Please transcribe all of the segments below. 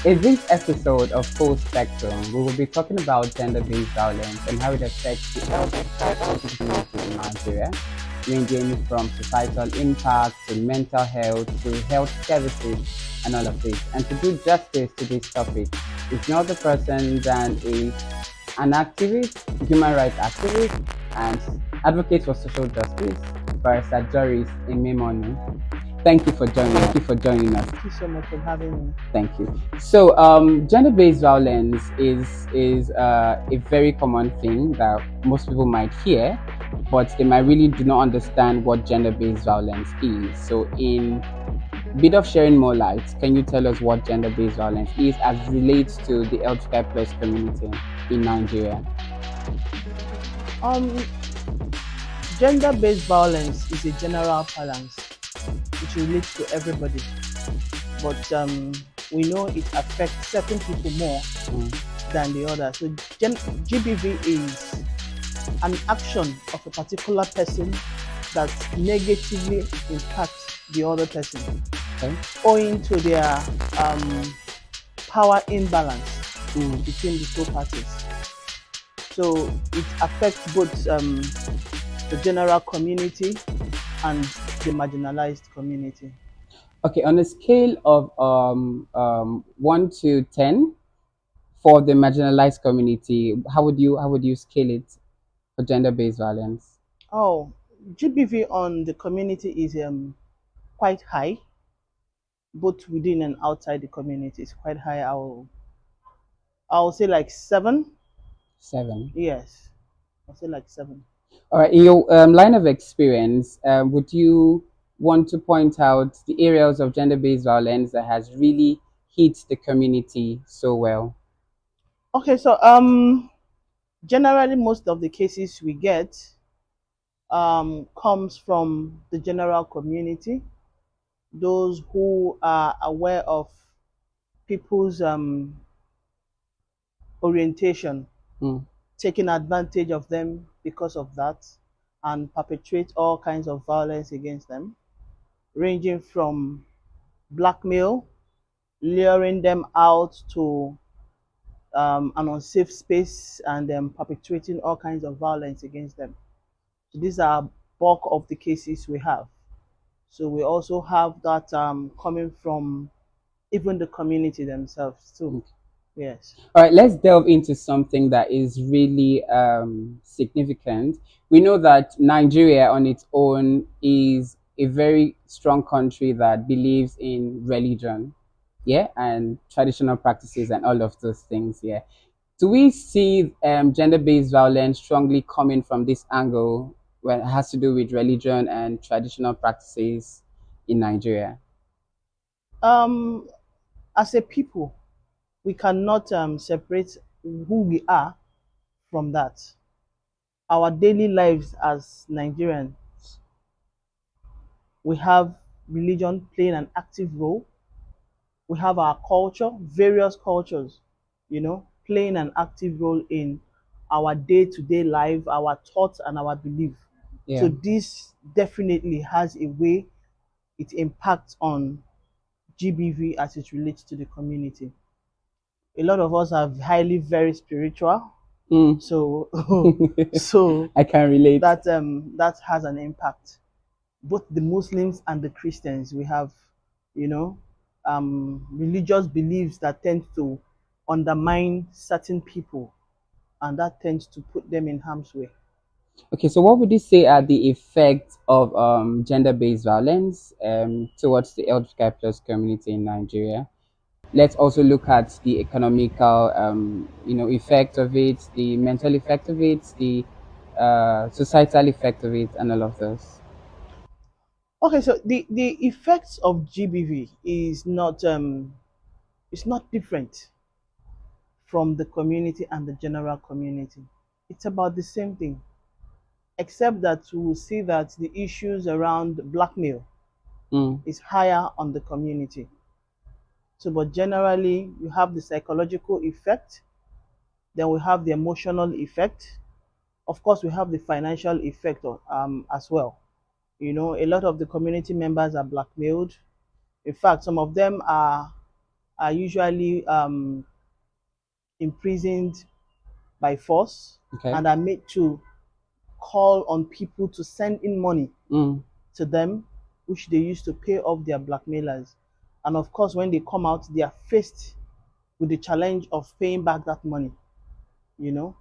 In this episode of Full Spectrum, we will be talking about gender-based violence and how it affects the LGBT community in Nigeria, ranging from societal impact to mental health to health services and all of this. And to do justice to this topic is no other person than an activist, human rights activist, and advocate for social justice, Barrister Doris Ememomu. Thank you for joining us. Thank you so much for having me. Thank you. So, gender-based violence is a very common thing that most people might hear, but they might really do not understand what gender-based violence is. So, in a bit of sharing more light, can you tell us what gender-based violence is as it relates to the LGBTQI plus community in Nigeria? Um, Gender-based violence is a general balance which relates to everybody, but we know it affects certain people more than the others. So GBV is an action of a particular person that negatively impacts the other person, owing to their power imbalance between the two parties. So it affects both the general community and the marginalized community. Okay, on a scale of 1 to 10 for the marginalized community, how would you scale it for gender-based violence? Oh, GBV on the community is quite high, both within and outside the community. It's quite high. I'll say like 7. 7. Yes, I'll say like 7. All right. In your line of experience, would you want to point out the areas of gender-based violence that has really hit the community so well? Okay, so generally most of the cases we get comes from the general community, those who are aware of people's orientation, taking advantage of them because of that, and perpetrate all kinds of violence against them, ranging from blackmail, luring them out to an unsafe space, and perpetrating all kinds of violence against them. So these are bulk of the cases we have. So we also have that coming from even the community themselves too. Yes. All right, let's delve into something that is really significant. We know that Nigeria on its own is a very strong country that believes in religion, yeah, and traditional practices and all of those things, yeah. Do we see gender-based violence strongly coming from this angle when it has to do with religion and traditional practices in Nigeria? Um, as a people, we cannot separate who we are from that. Our daily lives as Nigerians, we have religion playing an active role. We have our culture, various cultures, playing an active role in our day-to-day life, our thoughts and our belief. Yeah. So this definitely has a way it impacts on GBV as it relates to the community. A lot of us are highly very spiritual, so so I can relate. that has an impact. Both the Muslims and the Christians, we have, religious beliefs that tend to undermine certain people, and that tends to put them in harm's way. Okay, so what would you say are the effects of gender-based violence towards the LGBTQI plus community in Nigeria? Let's also look at the economical, effect of it, the mental effect of it, the societal effect of it, and all of those. Okay, so the effects of GBV is not it's not different from the community and the general community. It's about the same thing, except that we will see that the issues around blackmail is higher on the community. So, but generally, you have the psychological effect, then we have the emotional effect. Of course, we have the financial effect as well. A lot of the community members are blackmailed. In fact, some of them are are usually imprisoned by force Okay. and are made to call on people to send in money to them, which they use to pay off their blackmailers. And of course, when they come out, they are faced with the challenge of paying back that money, you know.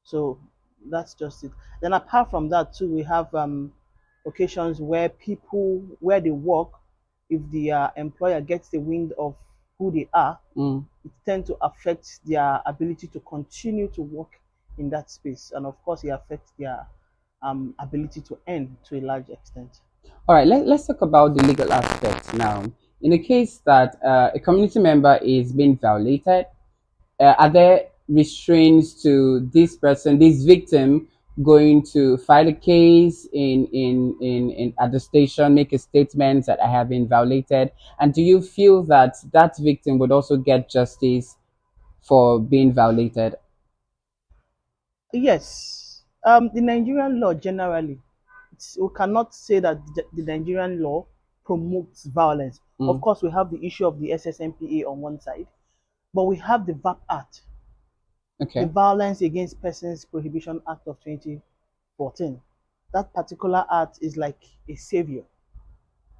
So that's just it. Then apart from that too, we have occasions where people, where they work, if the employer gets the wind of who they are, it tends to affect their ability to continue to work in that space. And of course, it affects their ability to earn to a large extent. All right, let's talk about the legal aspect now. In the case that a community member is being violated, are there restraints to this person, this victim, going to file a case in at the station, make a statement that I have been violated? And do you feel that that victim would also get justice for being violated? Yes, the Nigerian law generally, we cannot say that the Nigerian law promotes violence. Of Mm, course, we have the issue of the SSMPA on one side, but we have the VAP Act, the okay. Violence Against Persons Prohibition Act of 2014. That particular act is like a savior.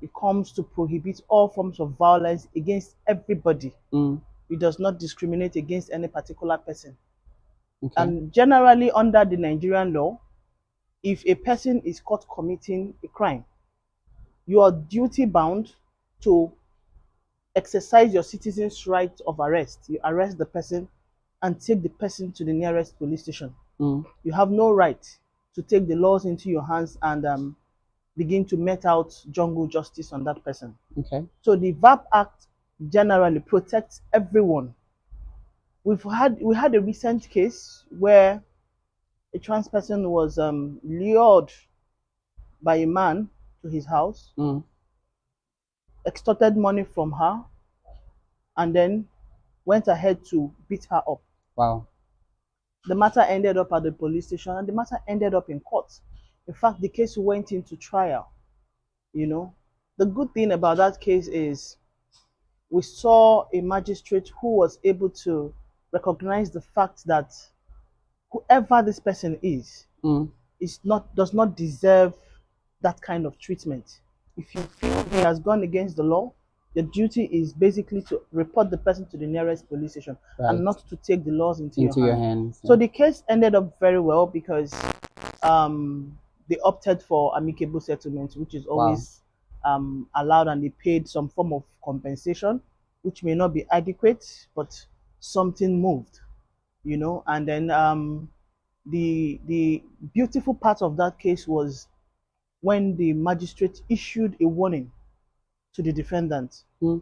It comes to prohibit all forms of violence against everybody. Mm, It does not discriminate against any particular person. okay. And generally, under the Nigerian law, if a person is caught committing a crime, you are duty bound to exercise your citizen's right of arrest. You arrest the person and take the person to the nearest police station. Mm, You have no right to take the laws into your hands and begin to mete out jungle justice on that person. okay. So the VAP Act generally protects everyone. We had a recent case where a trans person was lured by a man to his house, Mm, extorted money from her, and then went ahead to beat her up. wow. The matter ended up at the police station and the matter ended up in court. In fact, the case went into trial, you know. The good thing about that case is we saw a magistrate who was able to recognize the fact that whoever this person Mm, is not does not deserve that kind of treatment. If you feel he has gone against the law, your duty is basically to report the person to the nearest police station and right. not to take the laws into your Into your hand. hands. So Yeah. the case ended up very well because they opted for amicable settlement, which is Wow. always allowed, and they paid some form of compensation, which may not be adequate, but something moved, you know. And then the beautiful part of that case was when the magistrate issued a warning to the defendant Mm,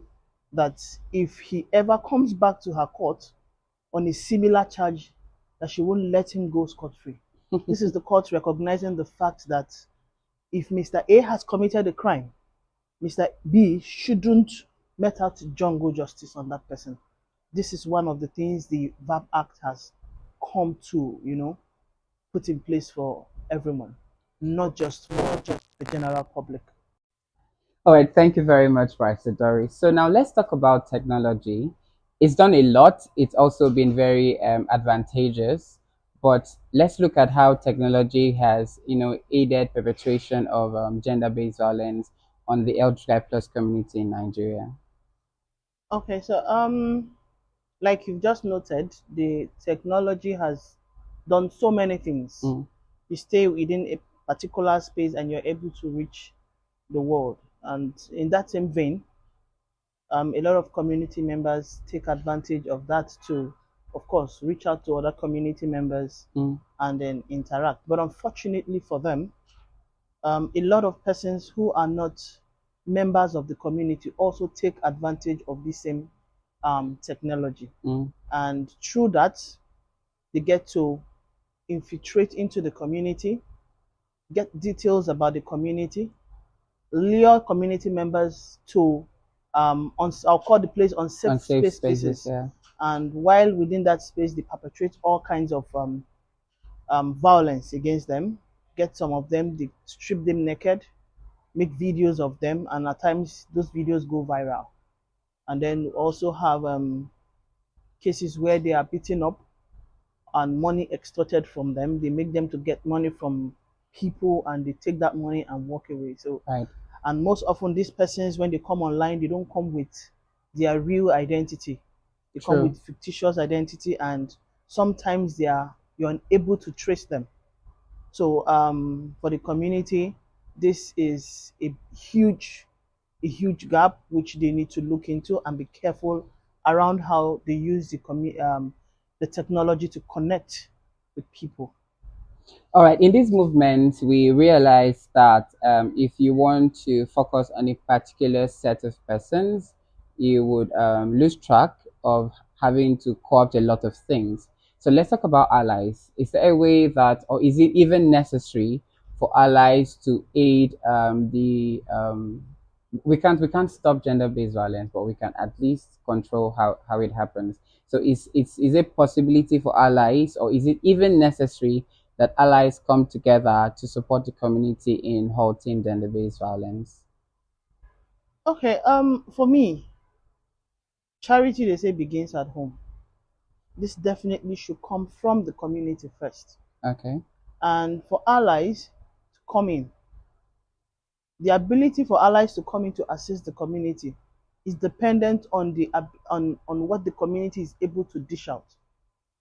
that if he ever comes back to her court on a similar charge, that she won't let him go scot-free. This is the court recognizing the fact that if Mr. A has committed a crime, Mr. B shouldn't met out jungle justice on that person. This is one of the things the VAP Act has come to, put in place for everyone, not just for the general public. all right, thank you very much, Pastor Doris. So now let's talk about technology. It's done a lot. It's also been very advantageous. But let's look at how technology has, aided perpetration of gender-based violence on the LGBTQI plus community in Nigeria. Okay, so like you've just noted, the technology has done so many things. Mm, You stay within a particular space and you're able to reach the world. And in that same vein, a lot of community members take advantage of that to, of course, reach out to other community members mm, and then interact. But unfortunately for them, a lot of persons who are not members of the community also take advantage of the same technology. mm, And through that, they get to infiltrate into the community, get details about the community, lure community members to I'll call the place unsafe unsafe space spaces, spaces. yeah. And while within that space, they perpetrate all kinds of violence against them. Get some of them, they strip them naked, make videos of them, and at times those videos go viral. And then we also have cases where they are beaten up and money extorted from them. They make them to get money from people and they take that money and walk away. So, Right. and most often these persons, when they come online, they don't come with their real identity. They come True. with fictitious identity, and sometimes you're unable to trace them. So for the community, this is a huge gap which they need to look into and be careful around how they use the technology to connect with people. All right, in this movement, we realize that if you want to focus on a particular set of persons, you would lose track of having to co-opt a lot of things. So let's talk about allies. Is there a way that, or is it even necessary for allies to aid we can't stop gender-based violence, but we can at least control how it happens. So is it possibility for allies, or is it even necessary that allies come together to support the community in halting gender-based violence? Okay, for me, charity they say begins at home. This definitely should come from the community first. Okay. And for allies to come in, the ability for allies to come in to assist the community is dependent on on what the community is able to dish out.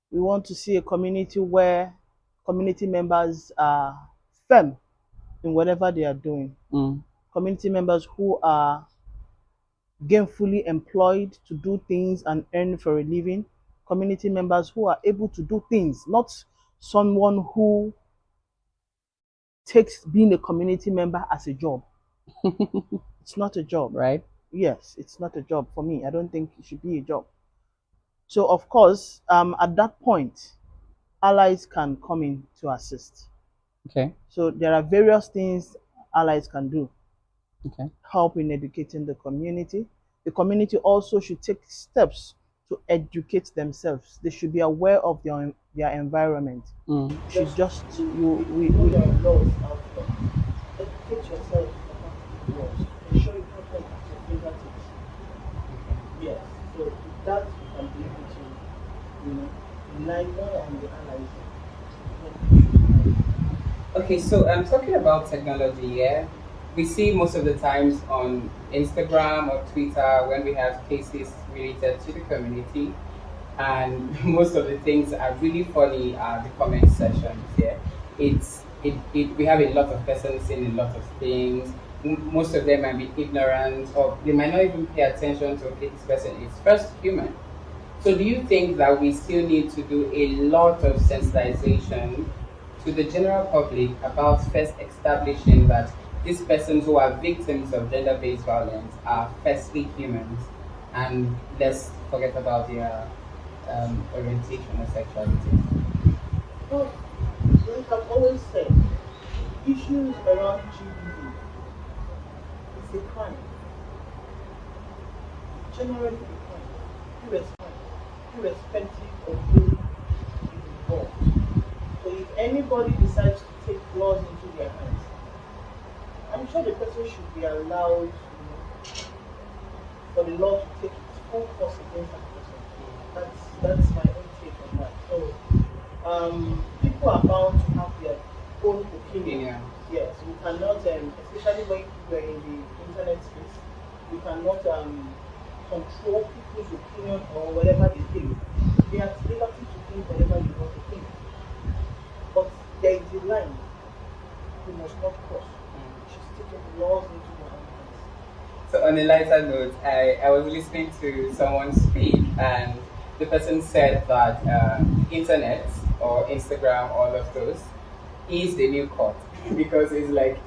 We want to see a community where community members are firm in whatever they are doing. Mm. Community members who are gainfully employed to do things and earn for a living. Community members who are able to do things, not someone who takes being a community member as a job. It's not a job. Right. Yes, it's not a job for me. I don't think it should be a job. So of course, at that point, allies can come in to assist. Okay. So there are various things allies can do. Okay. Help in educating the community. The community also should take steps to educate themselves. They should be aware of their environment. Mm. You should just you we are laws out there. Educate yourself about the laws. Ensure you have them at your fingertips. Yes. So with that you can be able to, rely more on the allies. Okay, so I'm talking about technology, yeah. We see most of the times on Instagram or Twitter when we have cases related to the community, and most of the things are really funny are the comment sections. Yeah, we have a lot of persons saying a lot of things. Most of them might be ignorant, or they might not even pay attention to, okay, this person is first human. So do you think that we still need to do a lot of sensitization to the general public about first establishing that these persons who are victims of gender-based violence are firstly humans, and let's forget about their orientation or sexuality? Well, like I've always said, issues around GBV is a crime. Generally a crime, irrespective of who is involved. So if anybody decides to take laws into their hands, I'm sure the person should be allowed, for the law to take its full course against that person. That's my own take on that. So people are bound to have their own opinion. Yeah. Yes, we cannot, especially when we're in the internet space, we cannot control people's opinion or whatever they think. They are at liberty to think whatever they want to think. But there is a line we must not cross. We should take the laws into our own hands. So on a lighter note, I was listening to someone speak, and the person said that internet or Instagram, all of those, is the new court because it's like,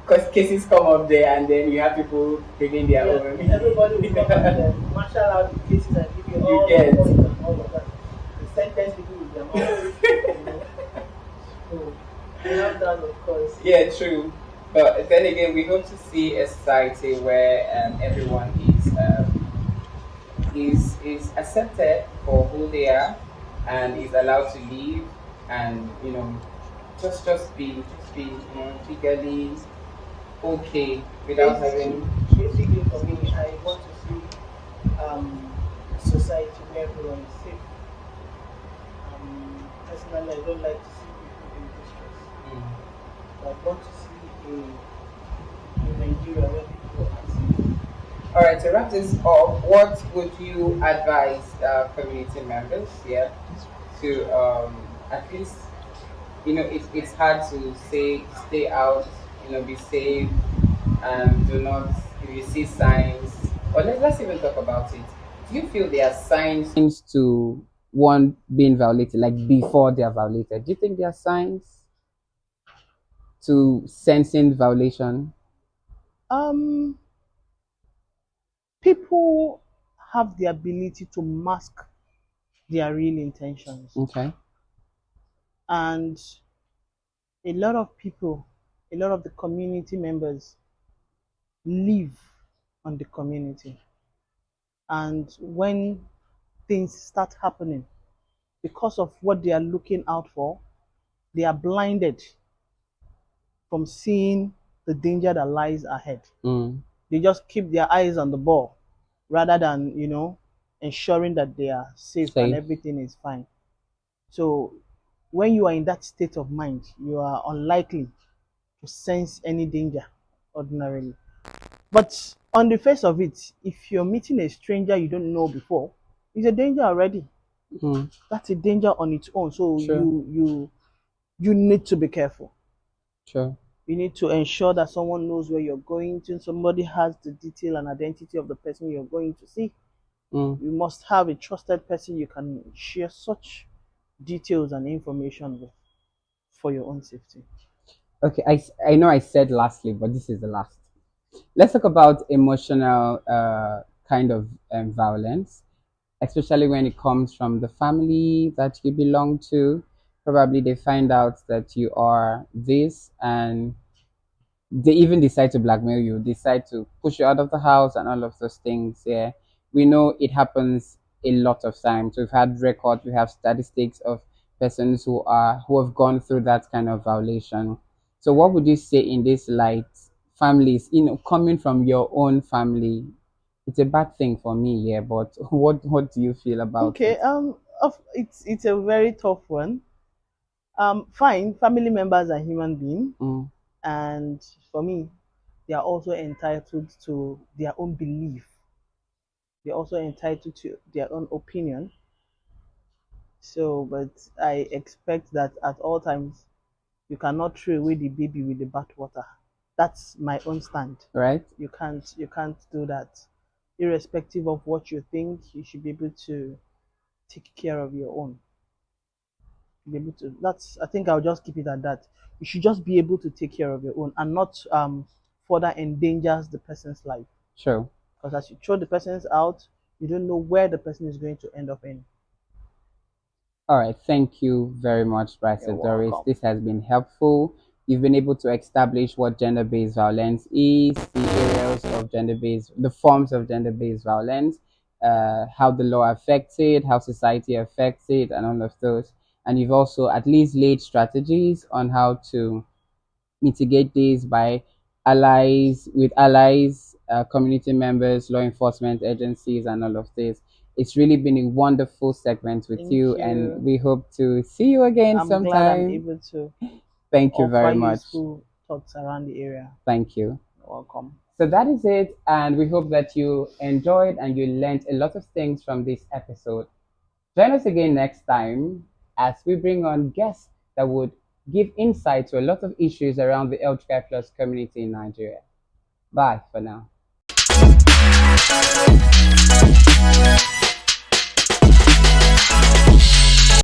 because cases come up there and then you have people bringing their own. Everybody will come and marshal out the cases and give you all get the points and all of that. The sentence people with their mouth. So we have that, of course. Yeah, true. But then again, we hope to see a society where everyone is accepted for who they are and is allowed to live, and just be legally okay without having. Basically, for me, I want to see um, society where everyone is safe. Personally, I don't like to see people in distress. So I want to see a Nigeria where people are safe. All right, to wrap this up, what would you advise community members, yeah, to at least, it's hard to say stay out, be safe, and do not, if you see signs, or let's even talk about it. Do you feel there are signs to one being violated, like before they are violated? Do you think there are signs to sensing violation? Um, People have the ability to mask their real intentions, Okay. and a lot of people, a lot of the community members live on the community. And when things start happening, because of what they are looking out for, they are blinded from seeing the danger that lies ahead. They just keep their eyes on the ball rather than, ensuring that they are safe and Safe. everything is fine. So when you are in that state of mind, you are unlikely to sense any danger ordinarily. But on the face of it, if you're meeting a stranger you don't know before, it's a danger already. That's a danger on its own. So Sure. you need to be careful. Sure. You need to ensure that someone knows where you're going to. Somebody has the detail and identity of the person you're going to see. You must have a trusted person you can share such details and information with for your own safety. Okay, I know I said lastly, but this is the last. Let's talk about emotional kind of violence, especially when it comes from the family that you belong to. Probably they find out that you are this, and they even decide to blackmail you, decide to push you out of the house and all of those things. Yeah, we know it happens a lot of times. We've had records, we have statistics of persons who have gone through that kind of violation. So what would you say in this light? Families, coming from your own family, it's a bad thing for me, yeah, but what do you feel about Okay, it? it's a very tough one. Fine, family members are human beings, Mm, and for me, they are also entitled to their own belief. They're also entitled to their own opinion. So, but I expect that at all times you cannot throw away the baby with the bathwater. That's my own stand. right. You can't do that. Irrespective of what you think, you should be able to take care of your own. Be able to. That's. I think I'll just keep it at that. You should just be able to take care of your own and not further endangers the person's life. Sure. Because as you throw the person's out, you don't know where the person is going to end up in. All right, thank you very much, You're Bryce Doris. welcome. This has been helpful. You've been able to establish what gender-based violence is, the areas of gender-based, the forms of gender-based violence, how the law affects it, how society affects it, and all of those. And you've also at least laid strategies on how to mitigate this by allies, community members, law enforcement agencies, and all of this. It's really been a wonderful segment with Thank you, and you. we hope to see you again I'm glad I'm sometime. able to Thank you offer very much. useful thoughts around the area. Thank you. You're welcome. So that is it, and we hope that you enjoyed and you learned a lot of things from this episode. Join us again next time as we bring on guests that would give insight to a lot of issues around the LGBTQI plus community in Nigeria. Bye for now.